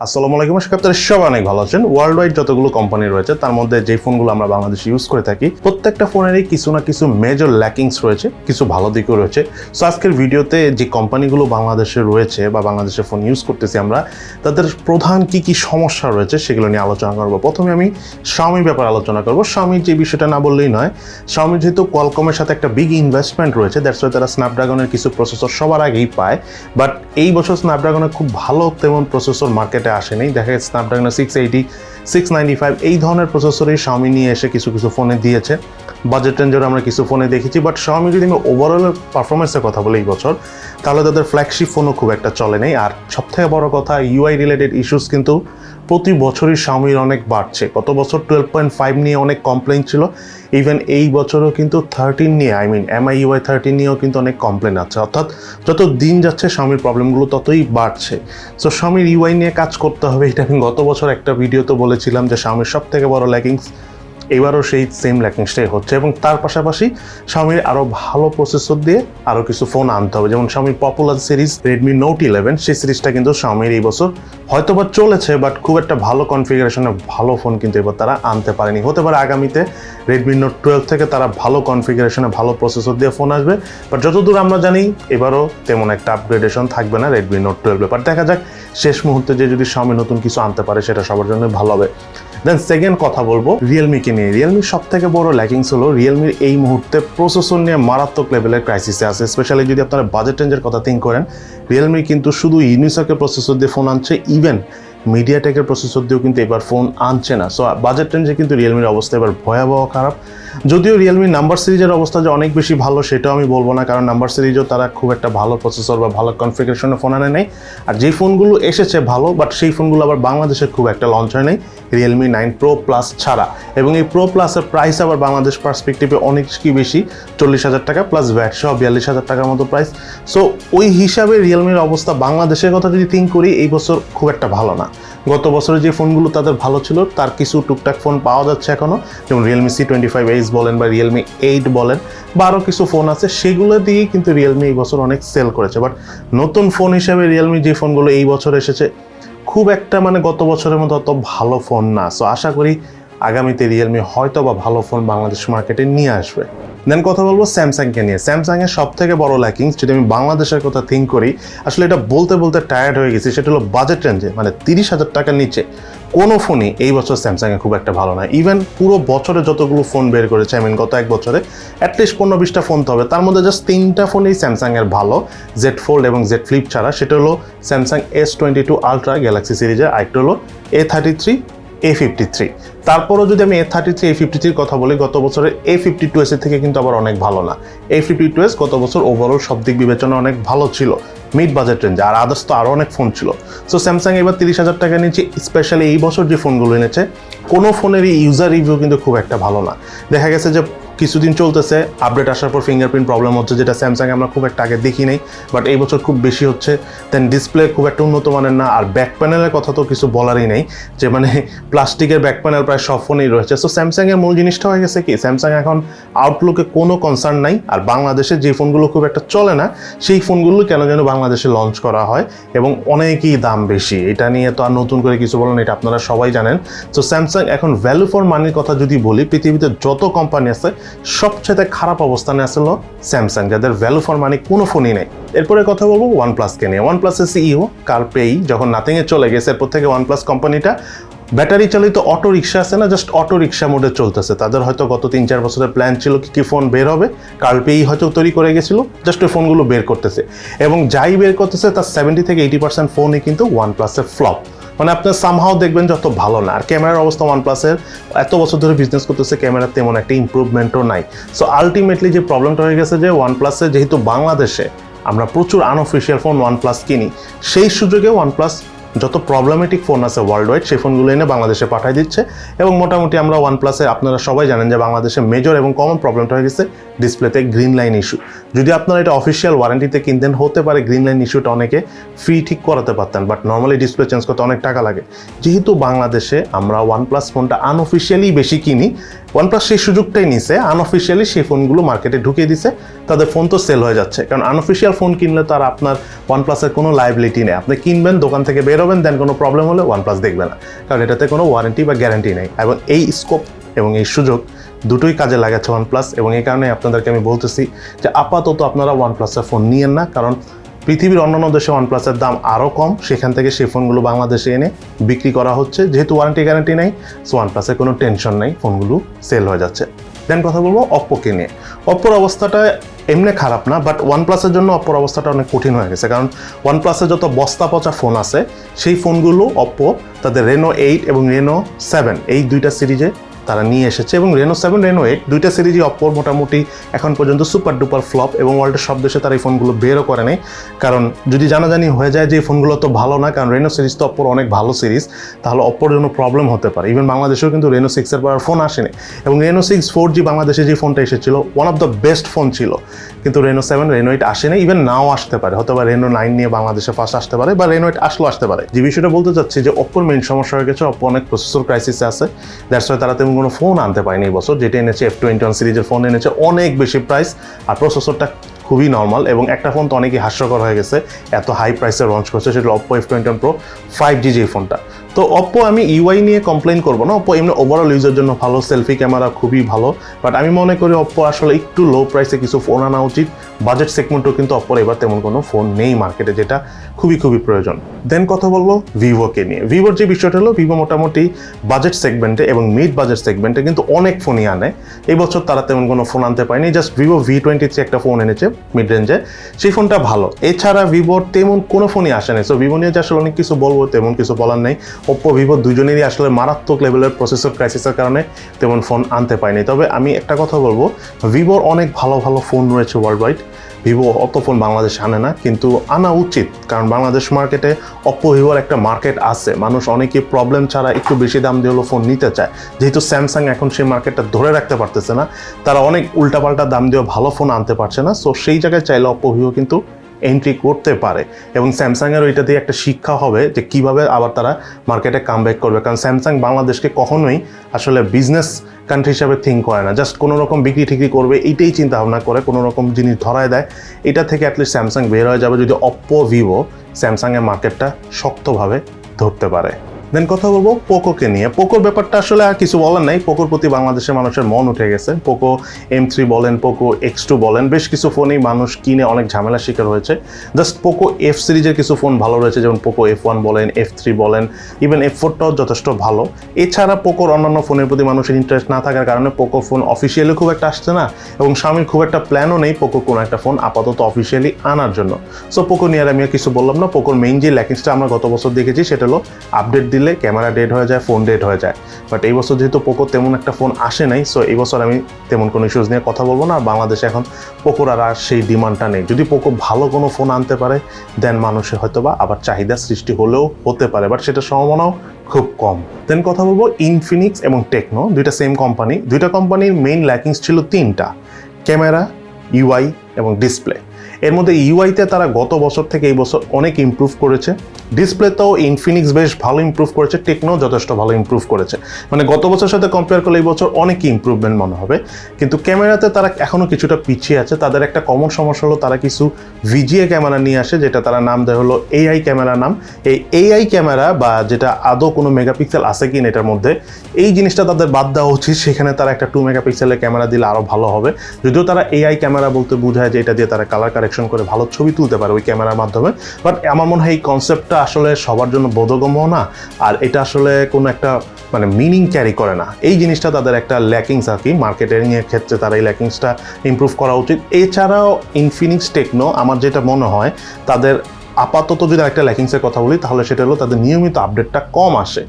আসসালামু আলাইকুম, আশা করি আপনারা সবাই অনেক ভালো আছেন। ওয়ার্ল্ড ওয়াইড যতগুলো কোম্পানি রয়েছে তার মধ্যে যে ফোনগুলো আমরা বাংলাদেশে ইউজ করে থাকি প্রত্যেকটা ফোনেরই কিছু না কিছু মেজর ল্যাকিংস রয়েছে, কিছু ভালো দিকও রয়েছে। সো আজকের ভিডিওতে যে কোম্পানিগুলো বাংলাদেশে রয়েছে বা বাংলাদেশে ফোন ইউজ করতেছি আমরা, তাদের প্রধান কি কি সমস্যা রয়েছে সেগুলো নিয়ে আলোচনা করবো। প্রথমে আমি Xiaomi ব্যাপারে আলোচনা করবো। Xiaomi যে বিষয়টা না বললেই নয়, Xiaomi যেহেতু কোয়ালকমের সাথে একটা বিগ ইনভেস্টমেন্ট রয়েছে, দ্যাটস ওয়াই তারা স্ন্যাপড্রাগনের কিছু প্রসেসর সবার আগেই পায়। বাট এই বছর স্ন্যাপড্রাগনের খুব ভালো তেমন প্রসেসর মার্কেটে আসেনি। দেখা গেছে স্ন্যাপড্রাগন 680, 695 এই ধরনের প্রসেসরই Xiaomi নিয়ে এসে কিছু কিছু ফোনে দিয়েছে। বাজেট রেঞ্জের আমরা কিছু ফোনে দেখেছি। বাট Xiaomi যদি আমি ওভারঅল পারফরমেন্সের কথা বলি এই বছর, তাহলে তাদের ফ্ল্যাগশিপ ফোনও খুব একটা চলে নেই। আর সবথেকে বড় কথা, ইউআই রিলেটেড ইস্যুস কিন্তু প্রতি বছরই Xiaomiর অনেক বাড়ছে। গত বছর 12.5 নিয়ে অনেক কমপ্লেন ছিল। ইভেন এই বছরও কিন্তু 13 নিয়ে, MIUI 13 নিয়েও কিন্তু অনেক কমপ্লেন আছে। অর্থাৎ যত দিন যাচ্ছে Xiaomiর প্রবলেমগুলো ততই বাড়ছে। সো Xiaomiর ইউআই নিয়ে কাজ করতে হবে। এটা আমি গত বছর একটা ভিডিওতে বলেছিলাম যে Xiaomiর সব থেকে বড় ল্যাকিংস, এবারও সেই সেম ল্যাকিংসটাই হচ্ছে। এবং তার পাশাপাশি Xiaomiর আরও ভালো প্রসেসর দিয়ে আরও কিছু ফোন আনতে হবে। যেমন Xiaomi popular series Redmi Note 11, সেই সিরিজটা কিন্তু Xiaomiর এই বছর হয়তোবা চলেছে, বাট খুব একটা ভালো কনফিগারেশনের ভালো ফোন কিন্তু এবার তারা আনতে পারেনি। হতে পারে আগামীতে Redmi Note 12 থেকে তারা ভালো কনফিগারেশনে ভালো প্রসেসর দিয়ে ফোন আসবে। বাট যতদূর আমরা জানি এবারও তেমন একটা আপগ্রেডেশন থাকবে না Redmi Note 12। বাট দেখা যাক শেষ মুহূর্তে যে যদি Xiaomi নতুন কিছু আনতে পারে সেটা সবার জন্য ভালো হবে। দেন সেকেন্ড কথা বলবো রিয়েলমিকে নিয়ে। রিয়েলমির সব থেকে বড় ল্যাকিংস হলো রিয়েলমির এই মুহূর্তে প্রসেসর নিয়ে মারাত্মক লেভেলের ক্রাইসিসে আছে। স্পেশালি যদি আপনারা বাজেট রেঞ্জের কথা থিঙ্ক করেন, রিয়েলমি কিন্তু শুধু ইউনিসকের প্রসেসর দিয়ে ফোন আনছে, ইভেন মিডিয়াটেকের প্রসেসর দিয়েও কিন্তু এবার ফোন আনছে না। সো বাজেট রেঞ্জে কিন্তু রিয়েলমির অবস্থা এবার ভয়াবহ খারাপ। যদিও রিয়েলমি নাম্বার সিরিজের অবস্থা যে অনেক বেশি ভালো সেটাও আমি বলবো না, কারণ নাম্বার সিরিজও তারা খুব একটা ভালো প্রসেসর বা ভালো কনফিগারেশনে ফোন আনে নেই। আর যে ফোনগুলো এসেছে ভালো, বাট সেই ফোনগুলো আবার বাংলাদেশে খুব একটা লঞ্চ হয় নাই Realme 9 Pro Plus ছাড়া। এবং এই Pro Plus-এর প্রাইস আবার বাংলাদেশ পার্সপেক্টিভে অনেক কি বেশি, 40,000 টাকা প্লাস ভ্যাট সহ 42,000 টাকার মতো প্রাইস। সো ওই হিসাবে রিয়েলমির অবস্থা বাংলাদেশের কথা যদি থিঙ্ক করি এই বছর খুব একটা ভালো না। গত বছরে যে ফোনগুলো তাদের ভালো ছিল তার কিছু টুকটাক ফোন পাওয়া যাচ্ছে এখনও, যেমন Realme C25H বলেন বা Realme 8 বলেন বা আরও কিছু ফোন আছে, সেগুলো দিয়েই কিন্তু রিয়েলমি এই বছর অনেক সেল করেছে। বাট নতুন ফোন হিসেবে রিয়েলমি যে ফোনগুলো এই বছর এসেছে খুব একটা গত বছরের মতো অত ভালো ফোন না। সো আশা করি আগামীতে রিয়েলমি হয়তো বা ভালো ফোন বাংলাদেশ মার্কেটে নিয়ে আসবে। দেন কথা বলবো স্যামসাংকে নিয়ে। স্যামসাংয়ের সব থেকে বড় ল্যাকিংস যদি আমি বাংলাদেশের কথা থিঙ্ক করি, আসলে এটা বলতে বলতে টায়ার্ড হয়ে গেছি, সেটা হলো বাজেট রেঞ্জে 30,000 টাকার নিচে কোনো ফোনই এই বছর স্যামসাংয়ে খুব একটা ভালো না। ইভেন পুরো বছরে যতগুলো ফোন বের করেছে, গত এক বছরে অ্যাটলিস্ট 15-20টা ফোন তো হবে, তার মধ্যে জাস্ট 3টা ফোনই স্যামসাংয়ের ভালো, জেড ফোল্ড এবং জেড ফ্লিপ ছাড়া। সেটা হলো স্যামসাং S22 আলট্রা গ্যালাক্সি সিরিজের, আরেকটা হলো A33, A53। তারপরও যদি আমি A33, A53 কথা বলি, গত বছরের A52s এর থেকে কিন্তু আবার অনেক ভালো না। A52s গত বছর ওভারঅল সব দিক বিবেচনা অনেক ভালো ছিল মিড বাজেট রেঞ্জে, আর আদার্স তো আরও অনেক ফোন ছিল। সো স্যামসাং এবার 30,000 টাকা নিচে স্পেশালি এই বছর যে ফোনগুলো এনেছে কোনো ফোনেরই ইউজার রিভিউ কিন্তু খুব একটা ভালো না। দেখা গেছে যে কিছুদিন চলতেছে, আপডেট আসার পর ফিঙ্গারপ্রিন্ট প্রবলেম হচ্ছে, যেটা স্যামসাং আমরা খুব একটা আগে দেখি নাই, বাট এই বছর খুব বেশি হচ্ছে। দেন ডিসপ্লে খুব একটা উন্নত মানের না। আর ব্যাক প্যানেলের কথা তো কিছু বলারই নেই, যে প্লাস্টিকের ব্যাক প্যানেল প্রায় সব ফোনেই রয়েছে। সো স্যামসাংয়ের মূল জিনিসটা হয়ে গেছে কি, স্যামসাং এখন আউটলুকে কোনো কনসার্ন নাই। আর বাংলাদেশে যে ফোনগুলো খুব একটা চলে না সেই ফোনগুলো কেন যেন বাংলাদেশে লঞ্চ করা হয় এবং অনেকই দাম বেশি। এটা নিয়ে তো আর নতুন করে কিছু বলেন, এটা আপনারা সবাই জানেন। সো স্যামসাং এখন ভ্যালু ফর মানির কথা যদি বলি, পৃথিবীতে যত কোম্পানি আছে সবচেয়ে খারাপ অবস্থানে আসলো স্যামসাং, যাদের ভ্যালু ফর মানি কোনো ফোনই নেই। এরপরে কথা বলবো OnePlus-কে নিয়ে। OnePlus-এর সিইও কার্ল পেই যখন নাথিংয়ে চলে গেছে, এরপর থেকে OnePlus কোম্পানিটা ব্যাটারি চালিত অটো রিক্সা আছে না, জাস্ট অটো রিক্সা মোডে চলতেছে। তাদের হয়তো গত 3-4 বছরের প্ল্যান ছিল কি ফোন বের হবে, কার্ল পেই হয়তো তৈরি করে গেছিল, জাস্ট ওই ফোনগুলো বের করতেছে। এবং যাই বের করতেছে তার 70 থেকে 80% ফোনই কিন্তু OnePlus-এর ফ্লপ। আপনার সামহাও দেখবেন যত ভালো না। আর ক্যামেরার অবস্থা OnePlus-এর এত বছর ধরে বিজনেস করতেছে, ক্যামেরার তেমন একটা ইম্প্রুভমেন্টও নাই। সো আলটিমেটলি যে প্রবলেমটা হয়ে গেছে যে OnePlus-এর যেহেতু বাংলাদেশে আমরা প্রচুর আনঅফিসিয়াল ফোন OnePlus কিনি, সেই সুযোগে OnePlus যত প্রবলেমেটিক ফোন আছে ওয়ার্ল্ড ওয়াইড সেই ফোনগুলো এনে বাংলাদেশে পাঠিয়ে দিচ্ছে। এবং মোটামুটি আমরা OnePlus-এ, আপনারা সবাই জানেন যে বাংলাদেশে মেজর এবং কমন প্রবলেমটা হয়ে গেছে ডিসপ্লেতে গ্রিন লাইন ইস্যু। যদি আপনারা এটা অফিসিয়াল ওয়ারেন্টিতে কিনতেন, হতে পারে গ্রিন লাইন ইস্যুটা অনেকে ফ্রি ঠিক করাতে পারতেন, বাট নর্মালি ডিসপ্লে চেঞ্জ করতে অনেক টাকা লাগে। যেহেতু বাংলাদেশে আমরা OnePlus ফোনটা আনঅফিসিয়ালি বেশি কিনি, OnePlus সেই সুযোগটাই নিছে, আনঅফিসিয়ালি সেই ফোনগুলো মার্কেটে ঢুকিয়ে দিছে, তাদের ফোন তো সেল হয়ে যাচ্ছে। কারণ আনঅফিসিয়াল ফোন কিনলে তো আর আপনার OnePlus-এর কোনো লাইবিলিটি নেই, আপনি কিনবেন, দোকান থেকে বের হবেন, দেন কোনো প্রবলেম হলে OnePlus দেখবে না, কারণ এটাতে কোনো ওয়ারেন্টি বা গ্যারান্টি নেই। এবং এই স্কোপ এবং এই সুযোগ দুটোই কাজে লাগাচ্ছে OnePlus, এবং এই কারণে আপনাদেরকে আমি বলতেছি যে আপাতত আপনারা OnePlus-এর ফোন নিয়েন না, কারণ পৃথিবীর অন্যান্য দেশে OnePlus-এর দাম আরও কম, সেখান থেকে সেই ফোনগুলো বাংলাদেশে এনে বিক্রি করা হচ্ছে, যেহেতু ওয়ারেন্টি গ্যারান্টি নেই, সো OnePlus-এর কোনো টেনশন নেই, ফোনগুলো সেল হয়ে যাচ্ছে। দেন কথা বলবো Oppo-কে নিয়ে। Oppo-র অবস্থাটা এমনি খারাপ না, বাট OnePlus-এর জন্য Oppo-র অবস্থাটা অনেক কঠিন হয়ে গেছে, কারণ OnePlus-এর যত বস্তা পচা ফোন আছে সেই ফোনগুলো Oppo তাদের Reno 8 এবং Reno 7 এই দুইটা সিরিজে তারা নিয়ে এসেছে, এবং Reno 7, Reno 8 দুইটা সিরিজই Oppo মোটামুটি এখন পর্যন্ত সুপার ডুপার ফ্লপ, এবং ওয়ার্ল্ডের সব দেশে তারা এই ফোনগুলো বেরও করে নেই, কারণ যদি জানাজানি হয়ে যায় যে এই ফোনগুলো তো ভালো না, কারণ Reno সিরিজ তো Oppo অনেক ভালো সিরিজ, তাহলে Oppo-র জন্য প্রবলেম হতে পারে। ইভেন বাংলাদেশেও কিন্তু Reno 6-এর পর ফোন আসেনি, এবং Reno 6 4G বাংলাদেশে যে ফোনটা এসেছিল one of the best phone ছিল, কিন্তু Reno 7, Reno 8 আসেনি, ইভেন নাও আসতে পারে, হয়তো বা Reno 9 নিয়ে বাংলাদেশে ফার্স্ট আসতে পারে, বা Reno 8 আসলেও আসতে পারে। যে বিষয়টা বলতে চাচ্ছি যে Oppo-র মেইন সমস্যা হয়ে গেছে, Oppo অনেক প্রসেসর ক্রাইসিসে আছে, দ্যাটস ওয়াই তারা তেমন কোনো ফোন আনতে পারেনি এই বছর। যেটা এনেছে F21 সিরিজের ফোন এনেছে অনেক বেশি প্রাইস, আর প্রসেসরটা খুবই নর্মাল, এবং একটা ফোন তো অনেকই হাস্যকর হয়ে গেছে, এত হাই প্রাইসে লঞ্চ করছে, সেটা Oppo F21 Pro 5G যে ফোনটা। তো Oppo আমি ইউআই নিয়ে কমপ্লেন করবো না, Oppo এমনি ওভারঅল ইউজের জন্য ভালো, সেলফি ক্যামেরা খুবই ভালো, বাট আমি মনে করি Oppo আসলে একটু লো প্রাইসে কিছু ফোন আনা উচিত। বাজেট সেগমেন্টও কিন্তু Oppo এবার তেমন কোনো ফোন নেই মার্কেটে, যেটা খুবই প্রয়োজন। দেন কথা বলবো Vivo-কে নিয়ে। Vivo-র যে বিষয়টা হলো, Vivo মোটামুটি বাজেট সেগমেন্টে এবং মিড বাজেট সেগমেন্টে কিন্তু অনেক ফোনই আনে, এই বছর তারা তেমন কোনো ফোন আনতে পারেনি, জাস্ট Vivo V23 একটা ফোন এনেছে মিড রেঞ্জে, সেই ফোনটা ভালো, এছাড়া Vivo-র তেমন কোনো ফোনই আসেনি। সো Vivo নিয়ে যে আসলে অনেক কিছু বলবো তেমন কিছু বলার নেই, Oppo Vivo দুজনেরই আসলে মারাত্মক লেভেলের প্রসেসর ক্রাইসিসের কারণে তেমন ফোন আনতে পারেনি। তবে আমি একটা কথা বলবো, Vivo-র অনেক ভালো ভালো ফোন রয়েছে ওয়ার্ল্ড ওয়াইড, Vivo অত ফোন বাংলাদেশে আনে না, কিন্তু আনা উচিত, কারণ বাংলাদেশ মার্কেটে Oppo Vivo-র একটা মার্কেট আছে, মানুষ অনেকে প্রবলেম ছাড়া একটু বেশি দাম দিয়ে হলো ফোন নিতে চায়, যেহেতু Samsung এখন সেই মার্কেটটা ধরে রাখতে পারতেছে না, তারা অনেক উল্টাপাল্টা দাম দিয়ে ভালো ফোন আনতে পারছে না, সো সেই জায়গায় চাইলে Oppo Vivo কিন্তু এন্ট্রি করতে পারে, এবং স্যামসাংয়ের ওইটা দিয়ে একটা শিক্ষা হবে যে কিভাবে আবার তারা মার্কেটে কামব্যাক করবে, কারণ স্যামসাং বাংলাদেশকে কখনোই আসলে বিজনেস কান্ট্রি হিসাবে থিঙ্ক করে না, জাস্ট কোনো রকম বিক্রি ঠিকরি করবে এইটাই চিন্তা ভাবনা করে, কোনো রকম জিনিস ধরায় দেয়, এটা থেকে অ্যাটলিস্ট স্যামসাং বের হয়ে যাবে যদি Oppo Vivo স্যামসাংয়ের মার্কেটটা শক্তভাবে ধরতে পারে। দেন কথা বলবো পোকোকে নিয়ে। পোকোর ব্যাপারটা আসলে আর কিছু বলার নাই, পোকোর প্রতি বাংলাদেশের মানুষের মন উঠে গেছে। পোকো M3 বলেন, পোকো X2 বলেন, বেশ কিছু ফোনই মানুষ কিনে অনেক ঝামেলার শিকার হয়েছে। জাস্ট পোকো F সিরিজের কিছু ফোন ভালো রয়েছে, যেমন পোকো F1 বলেন, F3 বলেন, ইভেন F4টাও যথেষ্ট ভালো। এছাড়া পোকোর অন্যান্য ফোনের প্রতি মানুষের ইন্টারেস্ট না থাকার কারণে পোকো ফোন অফিসিয়ালি খুব একটা আসছে না, এবং Xiaomiর খুব একটা প্ল্যানও নেই পোকো কোনো একটা ফোন আপাতত অফিসিয়ালি আনার জন্য। সো পোকো নিয়ে আমি আর কিছু বললাম না। পোকোর মেইন যে ল্যাকিংসটা আমরা গত বছর দেখেছি সেটা হলো আপডেট দিলে ক্যামেরা ডেড হয়ে যায়, ফোন ডেড হয়ে যায়, বাট এই বছর যেহেতু পোকো তেমন একটা ফোন আসে নাই, সো এই বছর আমি তেমন কোনো ইস্যুস নিয়ে কথা বলবো না। আর বাংলাদেশে এখন পোকোর আর সেই ডিমান্ডটা নেই, যদি পোকো ভালো কোনো ফোন আনতে পারে দেন মানুষের হয়তো বা আবার চাহিদা সৃষ্টি হলেও হতে পারে, বাট সেটা সম্ভাবনাও খুব কম। দেন কথা বলবো ইনফিনিক্স এবং টেকনো, দুইটা সেম কোম্পানি, দুইটা কোম্পানির মেইন ল্যাকিংস ছিল তিনটা: ক্যামেরা, ইউআই এবং ডিসপ্লে। এর মধ্যে ইউআইতে তারা গত বছর থেকে এই বছর অনেক ইমপ্রুভ করেছে, ডিসপ্লেতেও ইনফিনিক্স বেশ ভালো ইমপ্রুভ করেছে, টেকনো যথেষ্ট ভালো ইমপ্রুভ করেছে, মানে গত বছরের সাথে কম্পেয়ার করলে এই বছর অনেক ইমপ্রুভমেন্ট মনে হবে। কিন্তু ক্যামেরাতে তারা এখনও কিছুটা পিছিয়ে আছে। তাদের একটা কমন সমস্যা হলো তারা কিছু ভিজিএ ক্যামেরা নিয়ে আসে, যেটা তারা নাম দেয় হলো এআই ক্যামেরা নাম। এই এআই ক্যামেরা বা যেটা আদৌ কোনো মেগাপিক্সেল আছে কি না এটার মধ্যে, এই জিনিসটা তাদের বাদ দেওয়া উচিত। সেখানে তারা একটা 2 মেগাপিক্সেলের ক্যামেরা দিলে আরও ভালো হবে। যদিও তারা এআই ক্যামেরা বলতে বোঝায় যে এটা দিয়ে তারা কালার কারেকশন করে ভালো ছবি তুলতে পারে ওই ক্যামেরার মাধ্যমে, বাট আমার মনে হয় এই কনসেপ্টটা আসলে সবার জন্য বোধগম্য না, আর এটা আসলে কোনো একটা মানে মিনিং ক্যারি করে না। এই জিনিসটা তাদের একটা ল্যাকিংস আর কি, মার্কেটিংয়ের ক্ষেত্রে তারা এই ল্যাকিংসটা ইমপ্রুভ করা উচিত। এছাড়াও ইনফিনিক্স টেকনো আমার যেটা মনে হয় তাদের আপাতত যদি একটা ল্যাকিংসের কথা বলি তাহলে সেটা হলো তাদের নিয়মিত আপডেটটা কম আসে।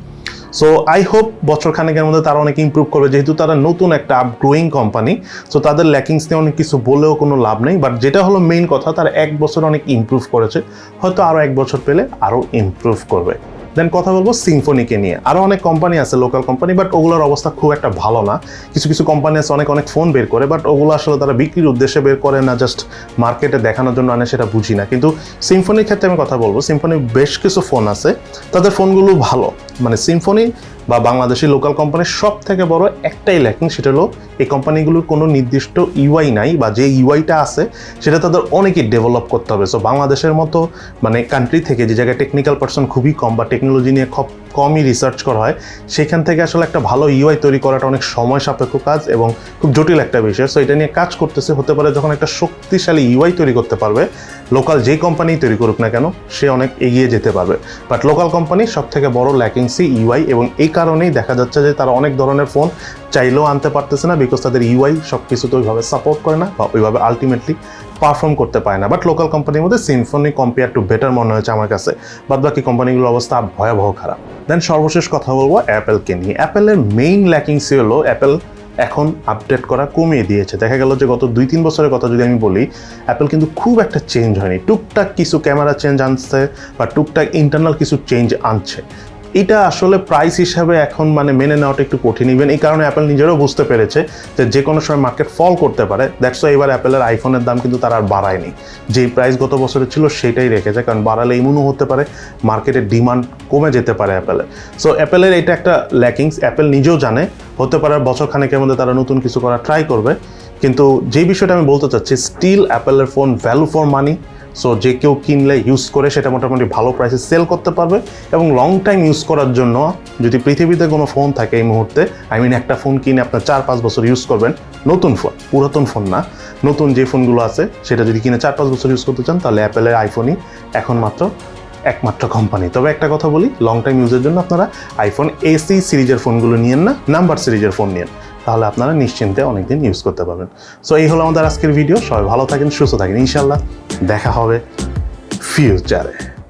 সো আই হোপ বছর খানেকের মধ্যে তারা অনেক ইমপ্রুভ করবে, যেহেতু তারা নতুন একটা আপগ্রোয়িং কোম্পানি। সো তাদের ল্যাকিংস নিয়ে অনেক কিছু বলেও কোনো লাভ নেই, বাট যেটা হলো মেইন কথা, তারা 1 বছর অনেক ইমপ্রুভ করেছে, হয়তো আরও 1 বছর পেলে আরও ইমপ্রুভ করবে। দেন কথা বলবো সিম্ফনিকে নিয়ে। আরও অনেক কোম্পানি আছে লোকাল কোম্পানি, বাট ওগুলোর অবস্থা খুব একটা ভালো না। কিছু কিছু কোম্পানি আছে অনেক অনেক ফোন বের করে, বাট ওগুলো আসলে তারা বিক্রির উদ্দেশ্যে বের করে না, জাস্ট মার্কেটে দেখানোর জন্য আনে, সেটা বুঝি না। কিন্তু সিম্ফনির ক্ষেত্রে আমি কথা বলবো, সিম্ফনির বেশ কিছু ফোন আছে, তাদের ফোনগুলো ভালো, মানে সিম্ফনি বা বাংলাদেশি লোকাল কোম্পানির সব থেকে বড় একটাই ল্যাকিং, সেটা হলো এই কোম্পানিগুলোর কোনো নির্দিষ্ট ইউআই নাই, বা যে ইউআইটা আছে সেটা তাদের অনেকই ডেভেলপ করতে হবে। সো বাংলাদেশের মতো মানে কান্ট্রি থেকে যে জায়গায় টেকনিক্যাল পার্সন খুবই কম বা টেকনোলজি নিয়ে খুব কমই রিসার্চ করা হয়, সেখান থেকে আসলে একটা ভালো ইউআই তৈরি করাটা অনেক সময় সাপেক্ষ কাজ এবং খুব জটিল একটা বিষয়। সো এটা নিয়ে কাজ করতেছে। হতে পারে যখন একটা শক্তিশালী ইউআই তৈরি করতে পারবে, লোকাল যেই কোম্পানি তৈরি করুক না কেন সে অনেক এগিয়ে যেতে পারবে। বাট লোকাল কোম্পানি সব থেকে বড় ল্যাকিংসি ইউআই, এবং এই কারণেই দেখা যাচ্ছে যে তারা অনেক ধরনের ফোন চাইলেও আনতে পারতেছে না, বিকজ তাদের ইউআই সব কিছু তো ওইভাবে সাপোর্ট করে না বা ওইভাবে আলটিমেটলি পারফর্ম করতে পারে না। বাট লোকাল কোম্পানির মধ্যে সিম্ফনি কম্পেয়ার টু বেটার মনে হয়েছে আমার কাছে, বাদ বাকি কোম্পানিগুলোর অবস্থা ভয়াবহ খারাপ। দেন সর্বশেষ কথা বলবো অ্যাপেলকে নিয়ে। অ্যাপেলের মেইন ল্যাকিংসি হলো অ্যাপেল এখন আপডেট করা কমিয়ে দিয়েছে। দেখা গেল যে গত 2-3 বছরের কথা যদি আমি বলি, অ্যাপেল কিন্তু খুব একটা চেঞ্জ হয়নি। টুকটাক কিছু ক্যামেরা চেঞ্জ আনছে বা টুকটাক ইন্টারনাল কিছু চেঞ্জ আনছে। এটা আসলে প্রাইস হিসাবে এখন মানে মেনে নেওয়াটা একটু কঠিন। ইভেন এই কারণে অ্যাপেল নিজেরও বুঝতে পেরেছে যে কোনো সময় মার্কেট ফল করতে পারে। দ্যাটস ওয়াই এবার অ্যাপেলের আইফোনের দাম কিন্তু তারা আর বাড়ায়নি, যেই প্রাইস গত বছরে ছিল সেটাই রেখেছে, কারণ বাড়ালে এমনও হতে পারে মার্কেটের ডিমান্ড কমে যেতে পারে অ্যাপেলের। সো অ্যাপেলের এটা একটা ল্যাকিংস, অ্যাপেল নিজেও জানে। হতে পারে বছর খানেকের মধ্যে তারা নতুন কিছু করা ট্রাই করবে, কিন্তু যে বিষয়টা আমি বলতে চাচ্ছি, স্টিল অ্যাপেলের phone value for money. So যে কেউ কিনলে ইউজ করে সেটা মোটামুটি ভালো প্রাইসে সেল করতে পারবে, এবং লং টাইম ইউজ করার জন্য যদি পৃথিবীতে কোনো ফোন থাকে এই মুহূর্তে, একটা ফোন কিনে আপনার 4-5 বছর ইউজ করবেন, নতুন ফোন, পুরাতন ফোন না, নতুন যে ফোনগুলো আছে সেটা যদি কিনে 4-5 বছর ইউজ করতে চান, তাহলে অ্যাপেলের আইফোনই এখন একমাত্র কোম্পানি। তবে একটা কথা বলি, লং টাইম ইউজের জন্য আপনারা আইফোন এসি সিরিজের ফোনগুলো নিয়েন না, নাম্বার সিরিজের ফোন নিয়েন, তাহলে আপনারা নিশ্চিন্তে অনেকদিন ইউজ করতে পারবেন। সো এই হলো আমাদের আজকের ভিডিও। সবাই ভালো থাকেন, সুস্থ থাকেন, ইনশাল্লাহ দেখা হবে ফিউচারে।